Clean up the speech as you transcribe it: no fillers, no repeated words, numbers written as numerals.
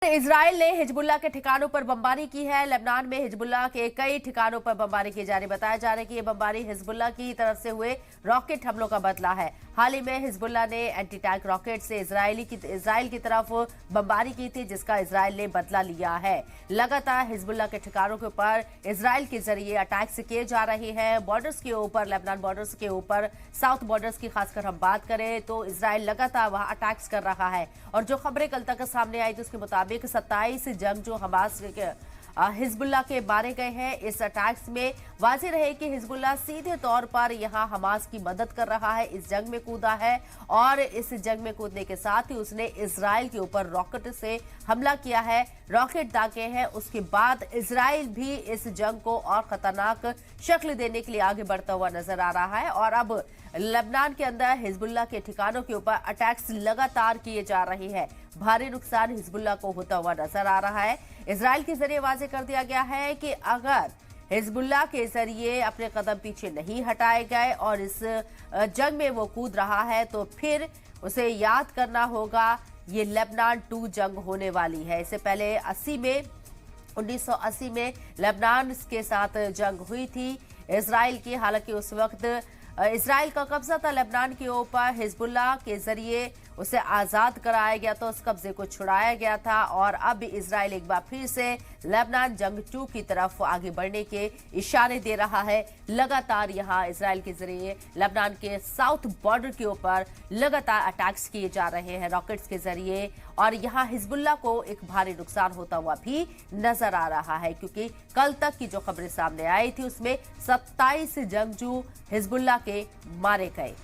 Israel ने Hezbollah के ठिकानों पर बमबारी की है। लेबनान में हिजबुल्लाह के कई ठिकानों पर बमबारी की जा रही। बताया जा रहा है कि ये बमबारी हिजबुल्लाह की तरफ से हुए रॉकेट हमलों का बदला है। हाल ही में हिजबुल्लाह ने एंटी टैंक रॉकेट से इजराइल की तरफ बमबारी की थी, जिसका इजराइल ने बदला लिया है। लगातार हिजबुल्लाह के ठिकानों के ऊपर इजराइल के जरिए अटैक्स किए जा रहे हैं। बॉर्डर्स के ऊपर, लेबनान बॉर्डर्स के ऊपर, साउथ बॉर्डर्स की खासकर हम बात करें तो इजराइल लगातार वहां अटैक्स कर रहा है। और जो खबरें कल तक सामने आई थी उसके मुताबिक 27 जंग जो हमास हिजबुल्लाह के मारे गए हैं। इस अटैक्स में वाज़ेह रहे कि हिजबुल्लाह सीधे तौर पर यहां हमास की मदद कर रहा है, इस जंग में कूदा है और इस जंग में कूदने के साथ ही उसने इजराइल के ऊपर रॉकेट से हमला किया है, रॉकेट दागे हैं। उसके बाद इजराइल भी इस जंग को और खतरनाक शक्ल देने के लिए आगे बढ़ता हुआ नजर आ रहा है। और अब लेबनान के अंदर हिजबुल्लाह के ठिकानों के ऊपर अटैक्स लगातार किए जा रहे हैं। भारी नुकसान हिजबुल्लाह को होता हुआ नजर आ रहा है। इजराइल के जरिए वाज़ेह कर दिया गया है कि अगर हिजबुल्लाह के जरिए अपने कदम पीछे नहीं हटाए गए और इस जंग में वो कूद रहा है तो फिर उसे याद करना होगा ये लेबनान 2 जंग होने वाली है। इससे पहले 1980 में लेबनान के साथ जंग हुई थी इजराइल की। हालांकि उस वक्त इजराइल का कब्जा था लेबनान के ऊपर, हिजबुल्लाह के जरिए उसे आजाद कराया गया था, उस कब्जे को छुड़ाया गया था। और अब इजराइल एक बार फिर से लेबनान जंग 2 की तरफ आगे बढ़ने के इशारे दे रहा है। लगातार यहां इजराइल के जरिए लेबनान के साउथ बॉर्डर के ऊपर लगातार अटैक्स किए जा रहे हैं रॉकेट्स के जरिए। और यहां हिजबुल्लाह को एक भारी नुकसान होता हुआ भी नजर आ रहा है, क्योंकि कल तक की जो खबरें सामने आई थी उसमें 27 जंगजू हिजबुल्लाह के मारे गए।